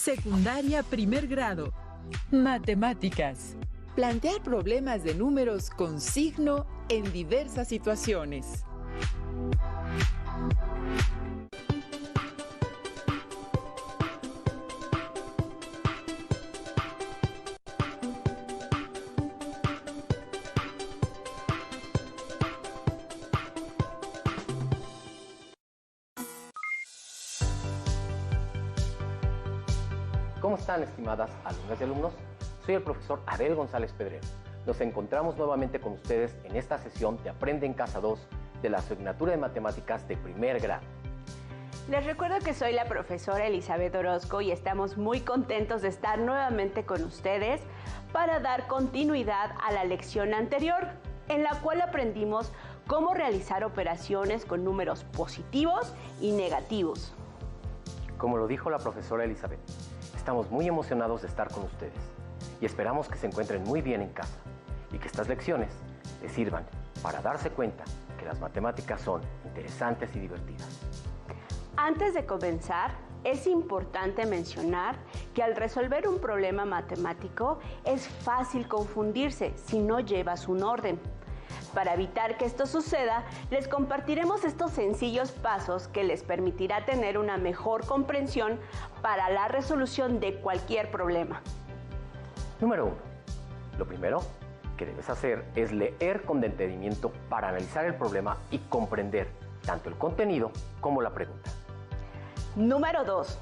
Secundaria primer grado. Matemáticas. Plantear problemas de números con signo en diversas situaciones. ¿Cómo están, estimadas alumnas y alumnos? Soy el profesor Abel González Pedrero. Nos encontramos nuevamente con ustedes en esta sesión de Aprende en Casa 2 de la asignatura de Matemáticas de primer grado. Les recuerdo que soy la profesora Elizabeth Orozco y estamos muy contentos de estar nuevamente con ustedes para dar continuidad a la lección anterior, en la cual aprendimos cómo realizar operaciones con números positivos y negativos. Como lo dijo la profesora Elizabeth, estamos muy emocionados de estar con ustedes y esperamos que se encuentren muy bien en casa y que estas lecciones les sirvan para darse cuenta que las matemáticas son interesantes y divertidas. Antes de comenzar, es importante mencionar que al resolver un problema matemático es fácil confundirse si no llevas un orden. Para evitar que esto suceda, les compartiremos estos sencillos pasos que les permitirá tener una mejor comprensión para la resolución de cualquier problema. Número 1. Lo primero que debes hacer es leer con detenimiento para analizar el problema y comprender tanto el contenido como la pregunta. Número 2.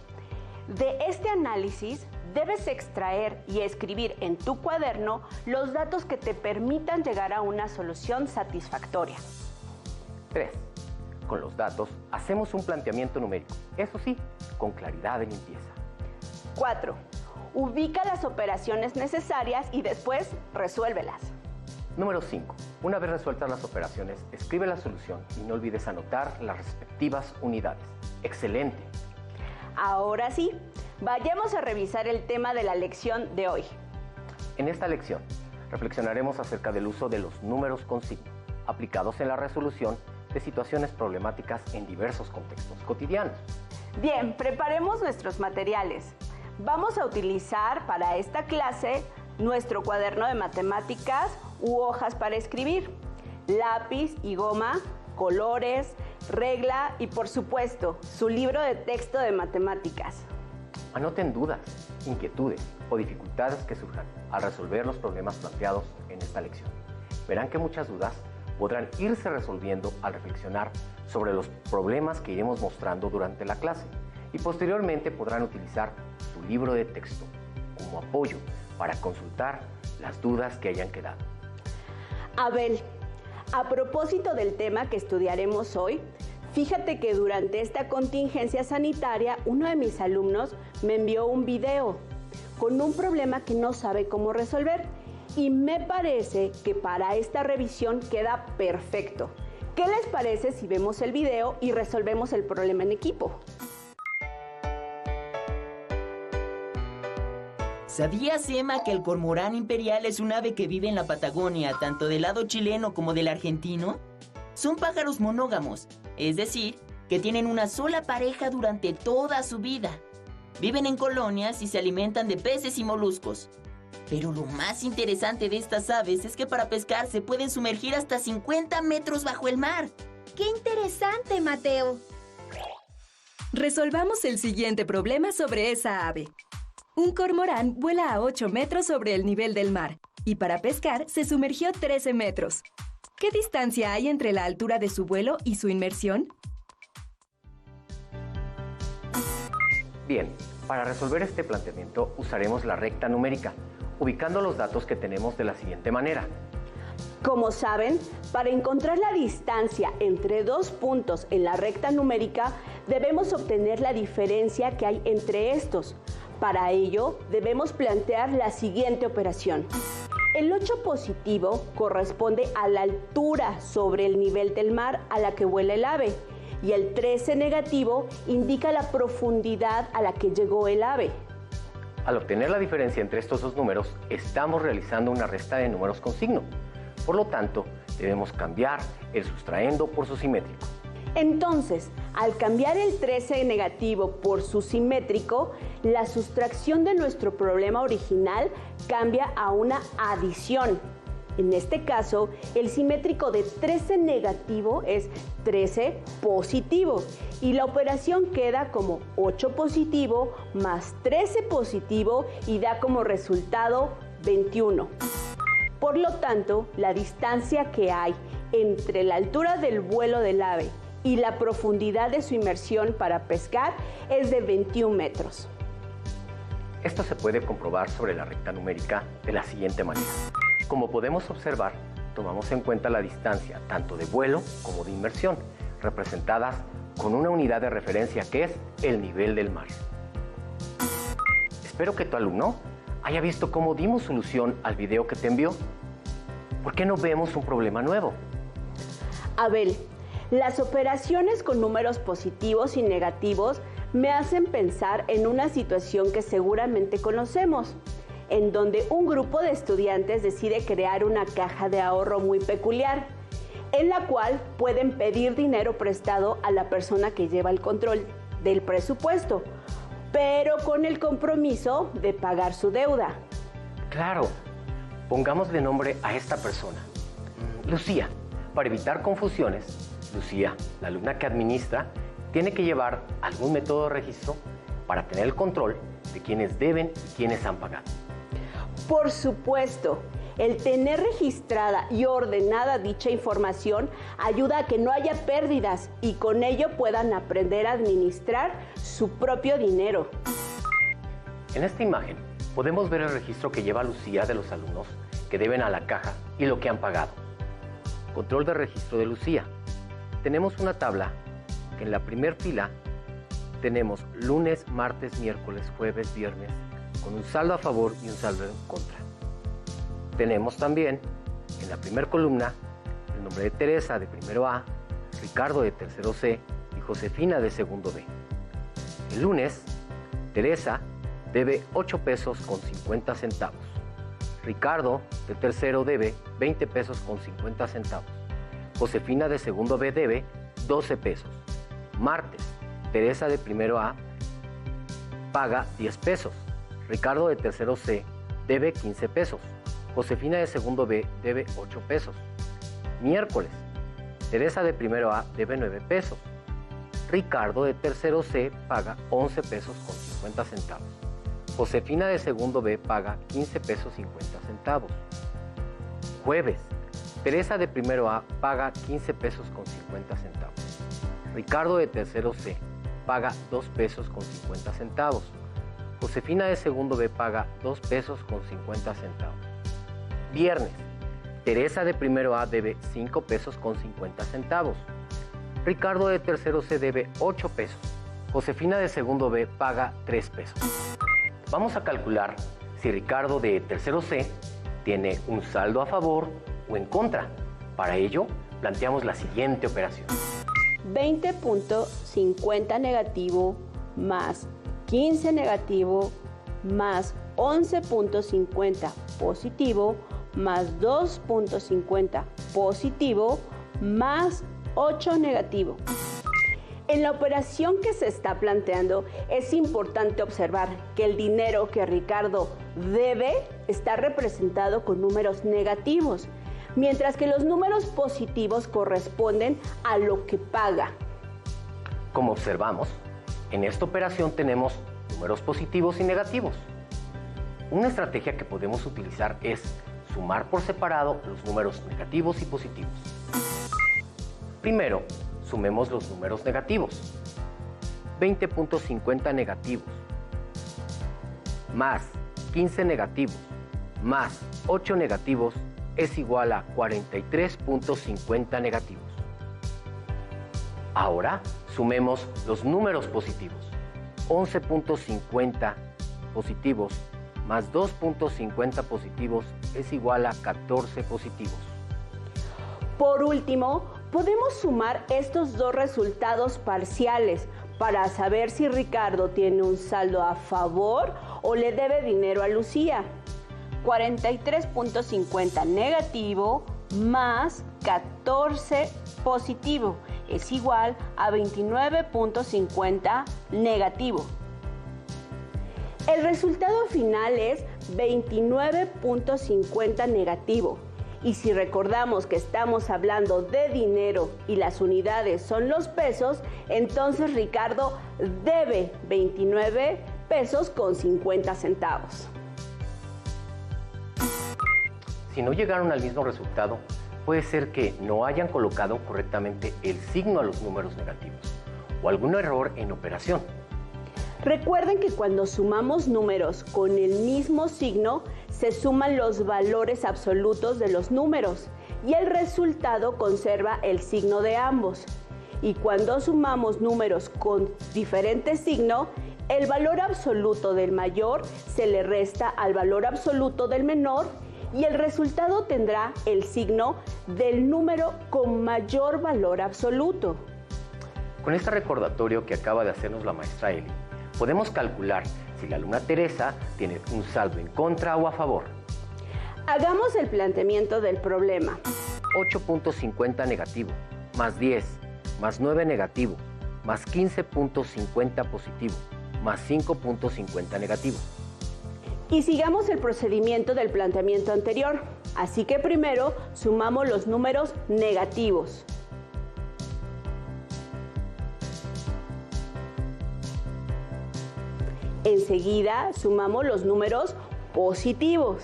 De este análisis debes extraer y escribir en tu cuaderno los datos que te permitan llegar a una solución satisfactoria. 3. Con los datos hacemos un planteamiento numérico, eso sí, con claridad y limpieza. 4. Ubica las operaciones necesarias y después resuélvelas. Número 5. Una vez resueltas las operaciones, escribe la solución y no olvides anotar las respectivas unidades. ¡Excelente! Ahora sí, vayamos a revisar el tema de la lección de hoy. En esta lección, reflexionaremos acerca del uso de los números con signo, aplicados en la resolución de situaciones problemáticas en diversos contextos cotidianos. Bien, preparemos nuestros materiales. Vamos a utilizar para esta clase nuestro cuaderno de matemáticas u hojas para escribir, lápiz y goma, colores, regla y, por supuesto, su libro de texto de matemáticas. Anoten dudas, inquietudes o dificultades que surjan al resolver los problemas planteados en esta lección. Verán que muchas dudas podrán irse resolviendo al reflexionar sobre los problemas que iremos mostrando durante la clase y posteriormente podrán utilizar tu libro de texto como apoyo para consultar las dudas que hayan quedado. Abel, a propósito del tema que estudiaremos hoy, fíjate que durante esta contingencia sanitaria, uno de mis alumnos me envió un video con un problema que no sabe cómo resolver y me parece que para esta revisión queda perfecto. ¿Qué les parece si vemos el video y resolvemos el problema en equipo? ¿Sabías, Emma, que el cormorán imperial es un ave que vive en la Patagonia, tanto del lado chileno como del argentino? Son pájaros monógamos, es decir, que tienen una sola pareja durante toda su vida. Viven en colonias y se alimentan de peces y moluscos. Pero lo más interesante de estas aves es que para pescar se pueden sumergir hasta 50 metros bajo el mar. ¡Qué interesante, Mateo! Resolvamos el siguiente problema sobre esa ave. Un cormorán vuela a 8 metros sobre el nivel del mar y para pescar se sumergió 13 metros. ¿Qué distancia hay entre la altura de su vuelo y su inmersión? Bien, para resolver este planteamiento usaremos la recta numérica, ubicando los datos que tenemos de la siguiente manera. Como saben, para encontrar la distancia entre dos puntos en la recta numérica, debemos obtener la diferencia que hay entre estos. Para ello, debemos plantear la siguiente operación. El 8 positivo corresponde a la altura sobre el nivel del mar a la que vuela el ave y el 13 negativo indica la profundidad a la que llegó el ave. Al obtener la diferencia entre estos dos números, estamos realizando una resta de números con signo. Por lo tanto, debemos cambiar el sustraendo por su simétrico. Entonces, Al cambiar el 13 negativo por su simétrico, la sustracción de nuestro problema original cambia a una adición. En este caso, el simétrico de 13 negativo es 13 positivo y la operación queda como 8 positivo más 13 positivo y da como resultado 21. Por lo tanto, la distancia que hay entre la altura del vuelo del ave y la profundidad de su inmersión para pescar es de 21 metros. Esto se puede comprobar sobre la recta numérica de la siguiente manera. Como podemos observar, tomamos en cuenta la distancia tanto de vuelo como de inmersión, representadas con una unidad de referencia que es el nivel del mar. Espero que tu alumno haya visto cómo dimos solución al video que te envió. ¿Por qué no vemos un problema nuevo? Abel, las operaciones con números positivos y negativos me hacen pensar en una situación que seguramente conocemos, en donde un grupo de estudiantes decide crear una caja de ahorro muy peculiar, en la cual pueden pedir dinero prestado a la persona que lleva el control del presupuesto, pero con el compromiso de pagar su deuda. Claro, pongámosle nombre a esta persona, Lucía. Para evitar confusiones, Lucía, la alumna que administra, tiene que llevar algún método de registro para tener el control de quienes deben y quienes han pagado. Por supuesto, el tener registrada y ordenada dicha información ayuda a que no haya pérdidas y con ello puedan aprender a administrar su propio dinero. En esta imagen podemos ver el registro que lleva Lucía de los alumnos que deben a la caja y lo que han pagado. Control de registro de Lucía. Tenemos una tabla que en la primera fila tenemos lunes, martes, miércoles, jueves, viernes, con un saldo a favor y un saldo en contra. Tenemos también en la primera columna el nombre de Teresa de primero A, Ricardo de tercero C y Josefina de segundo B. El lunes, Teresa debe 8 pesos con 50 centavos. Ricardo de tercero debe 20 pesos con 50 centavos. Josefina de segundo B debe 12 pesos. Martes, Teresa de primero A paga 10 pesos. Ricardo de tercero C debe 15 pesos. Josefina de segundo B debe 8 pesos. Miércoles, Teresa de primero A debe 9 pesos. Ricardo de tercero C paga 11 pesos con 50 centavos. Josefina de segundo B paga 15 pesos 50 centavos. Jueves, Teresa de primero A paga 15 pesos con 50 centavos. Ricardo de tercero C paga 2 pesos con 50 centavos. Josefina de segundo B paga 2 pesos con 50 centavos. Viernes, Teresa de primero A debe 5 pesos con 50 centavos. Ricardo de tercero C debe 8 pesos. Josefina de segundo B paga 3 pesos. Vamos a calcular si Ricardo de tercero C tiene un saldo a favor o en contra. Para ello, planteamos la siguiente operación. 20.50 negativo más 15 negativo más 11.50 positivo más 2.50 positivo más 8 negativo. En la operación que se está planteando es importante observar que el dinero que Ricardo debe está representado con números negativos, mientras que los números positivos corresponden a lo que paga. Como observamos, en esta operación tenemos números positivos y negativos. Una estrategia que podemos utilizar es sumar por separado los números negativos y positivos. Primero, sumemos los números negativos. 20.50 negativos más 15 negativos más 8 negativos es igual a 43.50 negativos. Ahora sumemos los números positivos. 11.50 positivos más 2.50 positivos es igual a 14 positivos. Por último, podemos sumar estos dos resultados parciales para saber si Ricardo tiene un saldo a favor o le debe dinero a Lucía. 43.50 negativo más 14 positivo es igual a 29.50 negativo. El resultado final es 29.50 negativo. Y si recordamos que estamos hablando de dinero y las unidades son los pesos, entonces Ricardo debe 29 pesos con 50 centavos. Si no llegaron al mismo resultado, puede ser que no hayan colocado correctamente el signo a los números negativos o algún error en operación. Recuerden que cuando sumamos números con el mismo signo, se suman los valores absolutos de los números y el resultado conserva el signo de ambos. Y cuando sumamos números con diferente signo, el valor absoluto del mayor se le resta al valor absoluto del menor y el resultado tendrá el signo del número con mayor valor absoluto. Con este recordatorio que acaba de hacernos la maestra Eli, podemos calcular si la alumna Teresa tiene un saldo en contra o a favor. Hagamos el planteamiento del problema. 8.50 negativo, más 10, más 9 negativo, más 15.50 positivo, más 5.50 negativo. Y sigamos el procedimiento del planteamiento anterior. Así que primero sumamos los números negativos. Enseguida sumamos los números positivos.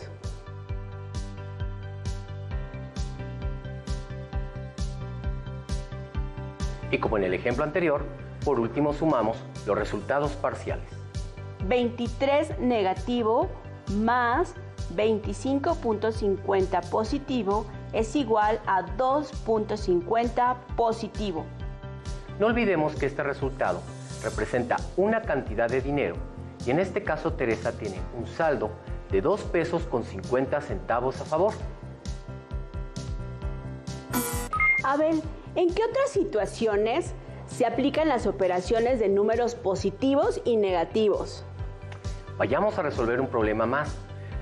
Y como en el ejemplo anterior, por último sumamos los resultados parciales. 23 negativo más 25.50 positivo es igual a 2.50 positivo. No olvidemos que este resultado representa una cantidad de dinero y en este caso Teresa tiene un saldo de 2 pesos con 50 centavos a favor. Abel, ¿en qué otras situaciones se aplican las operaciones de números positivos y negativos? Vayamos a resolver un problema más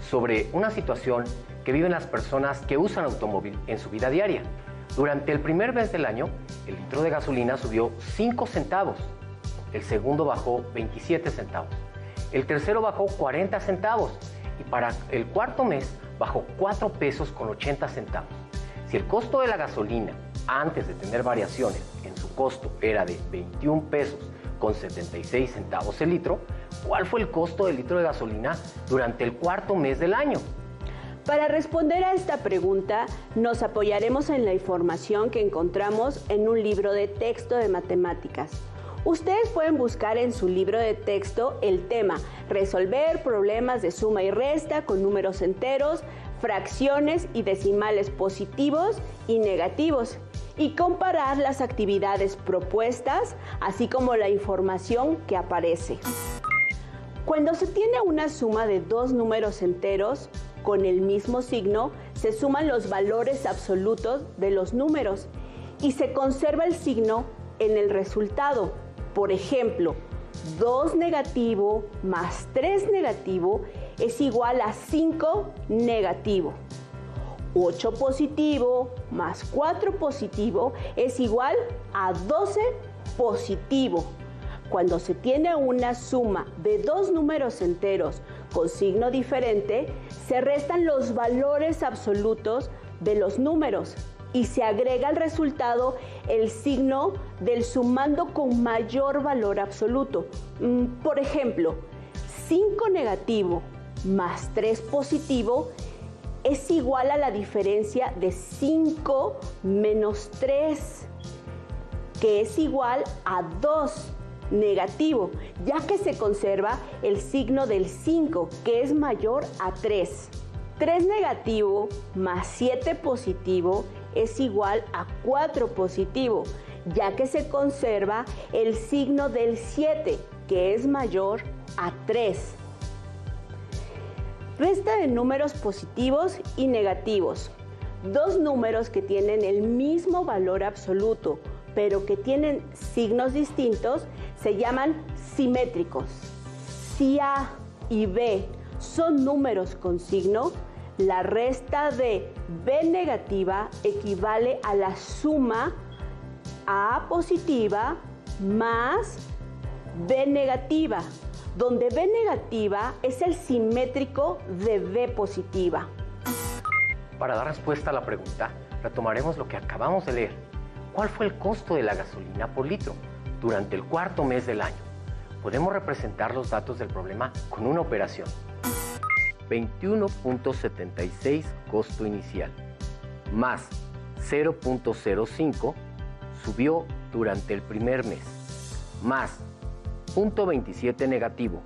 sobre una situación que viven las personas que usan automóvil en su vida diaria. Durante el primer mes del año, el litro de gasolina subió 5 centavos, el segundo bajó 27 centavos, el tercero bajó 40 centavos y para el cuarto mes bajó 4 pesos con 80 centavos. Si el costo de la gasolina, antes de tener variaciones en su costo, era de 21 pesos con 76 centavos el litro, ¿cuál fue el costo del litro de gasolina durante el cuarto mes del año? Para responder a esta pregunta, nos apoyaremos en la información que encontramos en un libro de texto de matemáticas. Ustedes pueden buscar en su libro de texto el tema resolver problemas de suma y resta con números enteros, fracciones y decimales positivos y negativos y comparar las actividades propuestas, así como la información que aparece. Cuando se tiene una suma de dos números enteros con el mismo signo, se suman los valores absolutos de los números y se conserva el signo en el resultado. Por ejemplo, 2 negativo más 3 negativo es igual a 5 negativo. 8 positivo más 4 positivo es igual a 12 positivo. Cuando se tiene una suma de dos números enteros con signo diferente, se restan los valores absolutos de los números y se agrega al resultado el signo del sumando con mayor valor absoluto. Por ejemplo, 5 negativo más 3 positivo es igual a la diferencia de 5 menos 3, que es igual a 2 negativo, ya que se conserva el signo del 5, que es mayor a 3. 3 negativo más 7 positivo es igual a 4 positivo, ya que se conserva el signo del 7, que es mayor a 3. Resta de números positivos y negativos. Dos números que tienen el mismo valor absoluto, pero que tienen signos distintos, se llaman simétricos. Si A y B son números con signo, la resta de B negativa equivale a la suma A positiva más B negativa, donde B negativa es el simétrico de B positiva. Para dar respuesta a la pregunta, retomaremos lo que acabamos de leer. ¿Cuál fue el costo de la gasolina por litro durante el cuarto mes del año? Podemos representar los datos del problema con una operación. 21.76 costo inicial más 0.05 subió durante el primer mes, más 0.27 negativo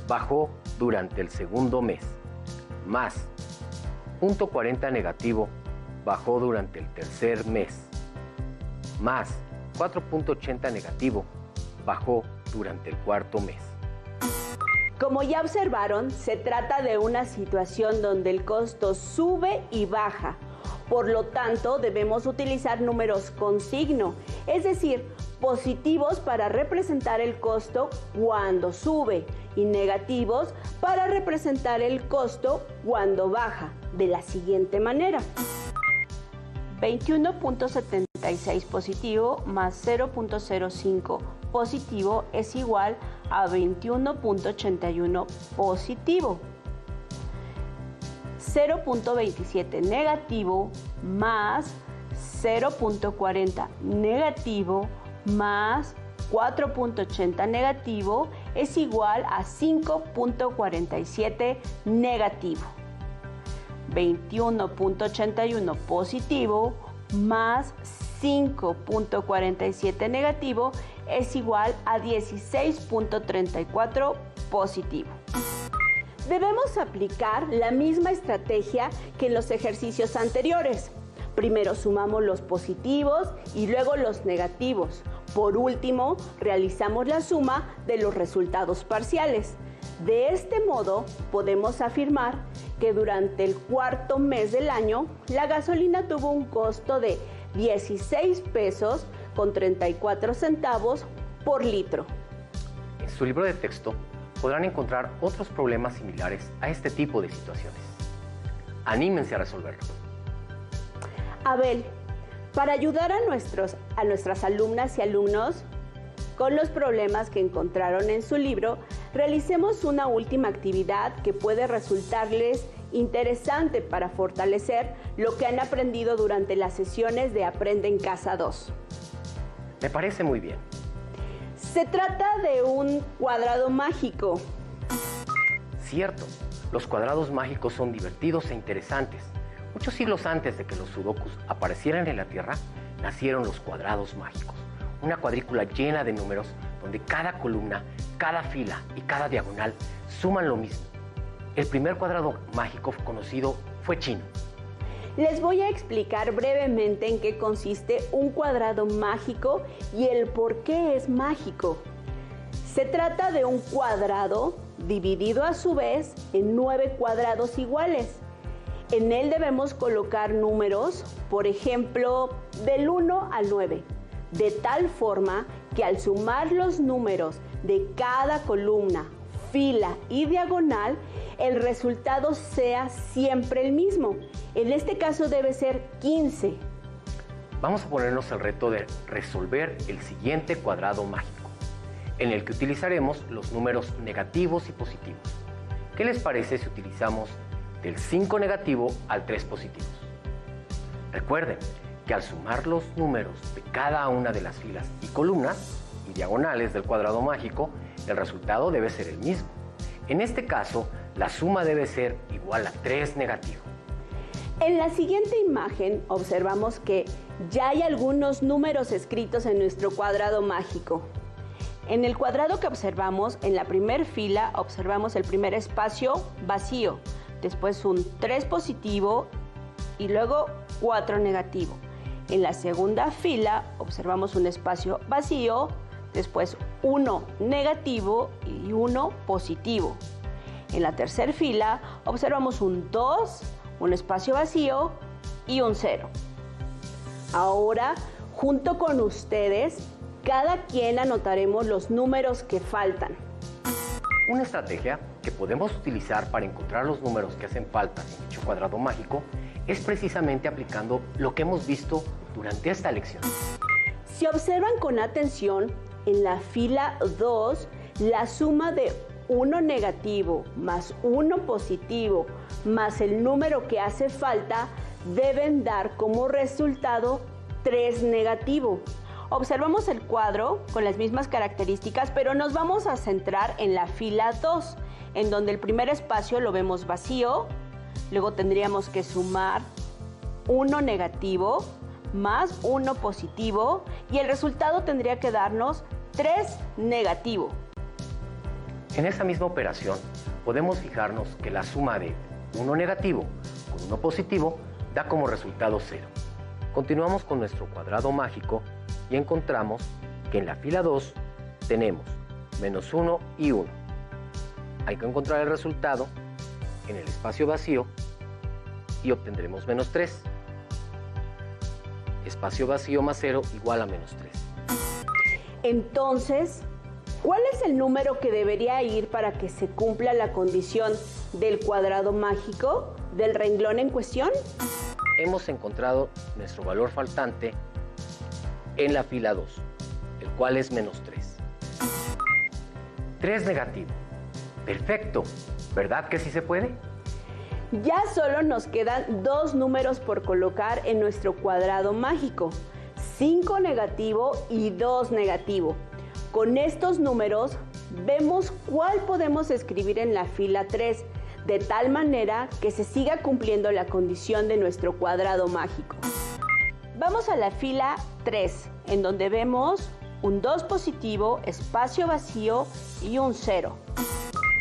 bajó durante el segundo mes, más 0.40 negativo bajó durante el tercer mes, más 4.80 negativo bajó durante el cuarto mes. Como ya observaron, se trata de una situación donde el costo sube y baja. Por lo tanto, debemos utilizar números con signo, es decir, positivos para representar el costo cuando sube y negativos para representar el costo cuando baja, de la siguiente manera. 21.76 positivo más 0.05 positivo es igual a 21.81 positivo. 0.27 negativo más 0.40 negativo más 4.80 negativo es igual a 5.47 negativo. 21.81 positivo más 5.47 negativo es igual a 16.34 positivo. Debemos aplicar la misma estrategia que en los ejercicios anteriores. Primero sumamos los positivos y luego los negativos. Por último, realizamos la suma de los resultados parciales. De este modo, podemos afirmar que durante el cuarto mes del año, la gasolina tuvo un costo de 16 pesos con 34 centavos por litro. En su libro de texto podrán encontrar otros problemas similares a este tipo de situaciones. Anímense a resolverlos. Abel, para ayudar a nuestras alumnas y alumnos con los problemas que encontraron en su libro, realicemos una última actividad que puede resultarles interesante para fortalecer lo que han aprendido durante las sesiones de Aprende en Casa 2. Me parece muy bien. Se trata de un cuadrado mágico. Cierto, los cuadrados mágicos son divertidos e interesantes. Muchos siglos antes de que los sudokus aparecieran en la Tierra, nacieron los cuadrados mágicos. Una cuadrícula llena de números donde cada columna, cada fila y cada diagonal suman lo mismo. El primer cuadrado mágico conocido fue chino. Les voy a explicar brevemente en qué consiste un cuadrado mágico y el por qué es mágico. Se trata de un cuadrado dividido a su vez en 9 cuadrados iguales. En él debemos colocar números, por ejemplo, del 1 al 9, de tal forma que al sumar los números de cada columna, fila y diagonal, el resultado sea siempre el mismo. En este caso debe ser 15. Vamos a ponernos el reto de resolver el siguiente cuadrado mágico, en el que utilizaremos los números negativos y positivos. ¿Qué les parece si utilizamos del 5 negativo al 3 positivos? Recuerden que al sumar los números de cada una de las filas y columnas y diagonales del cuadrado mágico, el resultado debe ser el mismo. En este caso, la suma debe ser igual a 3 negativo. En la siguiente imagen observamos que ya hay algunos números escritos en nuestro cuadrado mágico. En el cuadrado que observamos, en la primera fila, observamos el primer espacio vacío, después un 3 positivo y luego 4 negativo. En la segunda fila observamos un espacio vacío, después 1 negativo y 1 positivo. En la tercera fila observamos un 2, un espacio vacío y un 0. Ahora, junto con ustedes, cada quien anotaremos los números que faltan. Una estrategia que podemos utilizar para encontrar los números que hacen falta en dicho cuadrado mágico es precisamente aplicando lo que hemos visto durante esta lección. Si observan con atención, en la fila 2, la suma de 1 negativo más 1 positivo más el número que hace falta deben dar como resultado 3 negativo. Observamos el cuadro con las mismas características, pero nos vamos a centrar en la fila 2, en donde el primer espacio lo vemos vacío, luego tendríamos que sumar 1 negativo más 1 positivo y el resultado tendría que darnos 3 negativo. En esa misma operación podemos fijarnos que la suma de 1 negativo con 1 positivo da como resultado 0. Continuamos con nuestro cuadrado mágico y encontramos que en la fila 2 tenemos menos 1 y 1. Hay que encontrar el resultado en el espacio vacío y obtendremos menos 3. Espacio vacío más 0 igual a menos 3. Entonces, ¿cuál es el número que debería ir para que se cumpla la condición del cuadrado mágico del renglón en cuestión? Hemos encontrado nuestro valor faltante en la fila 2, el cual es menos 3. 3 negativo. Perfecto. ¿Verdad que sí se puede? Ya solo nos quedan 2 números por colocar en nuestro cuadrado mágico, 5 negativo y 2 negativo. Con estos números vemos cuál podemos escribir en la fila 3, de tal manera que se siga cumpliendo la condición de nuestro cuadrado mágico. Vamos a la fila 3, en donde vemos un 2 positivo, espacio vacío y un 0.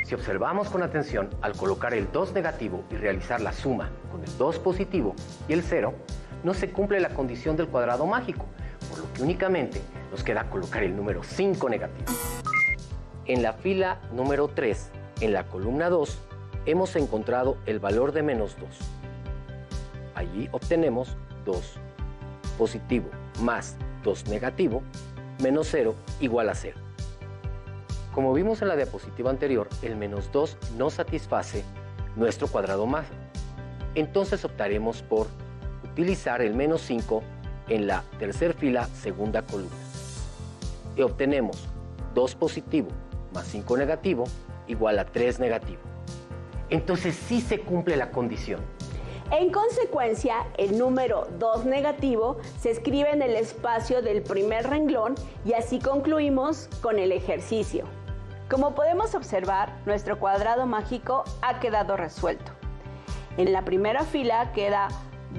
Si observamos con atención, al colocar el 2 negativo y realizar la suma con el 2 positivo y el 0, no se cumple la condición del cuadrado mágico, por lo que únicamente nos queda colocar el número 5 negativo. En la fila número 3, en la columna 2, hemos encontrado el valor de menos 2. Allí obtenemos 2 positivo más 2 negativo menos 0 igual a 0. Como vimos en la diapositiva anterior, el menos 2 no satisface nuestro cuadrado mágico. Entonces optaremos por utilizar el menos 5 en la tercera fila, segunda columna. Y obtenemos 2 positivo más 5 negativo igual a 3 negativo. Entonces sí se cumple la condición. En consecuencia, el número 2 negativo se escribe en el espacio del primer renglón y así concluimos con el ejercicio. Como podemos observar, nuestro cuadrado mágico ha quedado resuelto. En la primera fila queda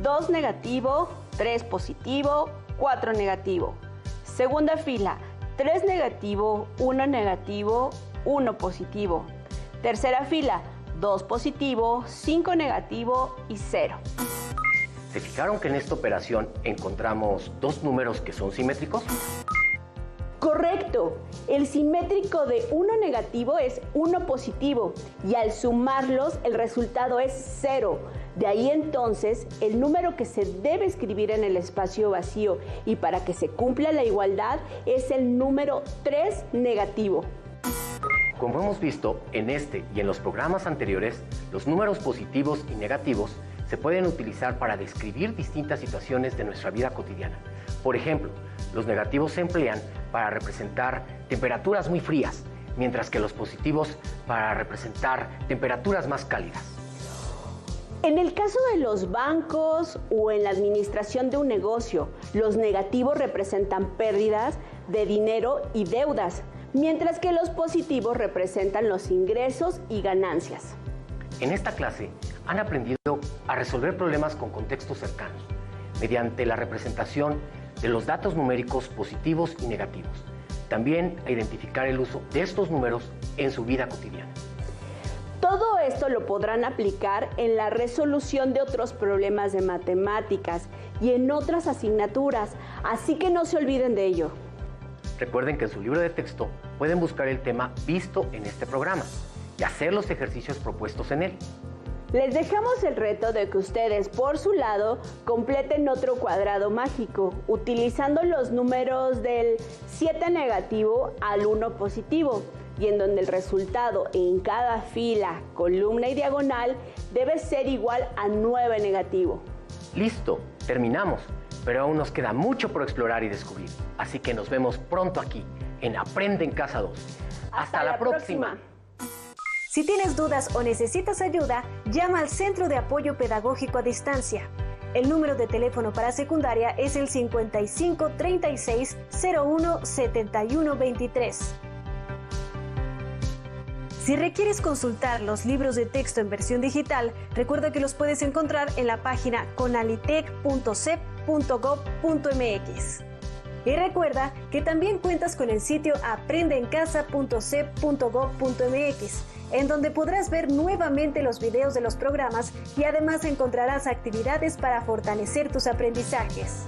2 negativo, 3 positivo, 4 negativo. Segunda fila, 3 negativo, 1 negativo, 1 positivo. Tercera fila, 2 positivo, 5 negativo y 0. ¿Se fijaron que en esta operación encontramos 2 números que son simétricos? Correcto. El simétrico de 1 negativo es 1 positivo y al sumarlos el resultado es 0. De ahí entonces el número que se debe escribir en el espacio vacío y para que se cumpla la igualdad es el número 3 negativo. Como hemos visto en este y en los programas anteriores, los números positivos y negativos se pueden utilizar para describir distintas situaciones de nuestra vida cotidiana. Por ejemplo, los negativos se emplean para representar temperaturas muy frías, mientras que los positivos para representar temperaturas más cálidas. En el caso de los bancos o en la administración de un negocio, los negativos representan pérdidas de dinero y deudas, mientras que los positivos representan los ingresos y ganancias. En esta clase han aprendido a resolver problemas con contextos cercanos, mediante la representación de los datos numéricos positivos y negativos. También a identificar el uso de estos números en su vida cotidiana. Todo esto lo podrán aplicar en la resolución de otros problemas de matemáticas y en otras asignaturas, así que no se olviden de ello. Recuerden que en su libro de texto pueden buscar el tema visto en este programa y hacer los ejercicios propuestos en él. Les dejamos el reto de que ustedes, por su lado, completen otro cuadrado mágico, utilizando los números del 7 negativo al 1 positivo, y en donde el resultado en cada fila, columna y diagonal debe ser igual a 9 negativo. ¡Listo! Terminamos. Pero aún nos queda mucho por explorar y descubrir. Así que nos vemos pronto aquí, en Aprende en Casa 2. ¡Hasta la próxima! Si tienes dudas o necesitas ayuda, llama al Centro de Apoyo Pedagógico a Distancia. El número de teléfono para secundaria es el 55 36 01 71 23. Si requieres consultar los libros de texto en versión digital, recuerda que los puedes encontrar en la página conalitec.cep.gov.mx. Y recuerda que también cuentas con el sitio aprendeencasa.cep.gov.mx, en donde podrás ver nuevamente los videos de los programas y además encontrarás actividades para fortalecer tus aprendizajes.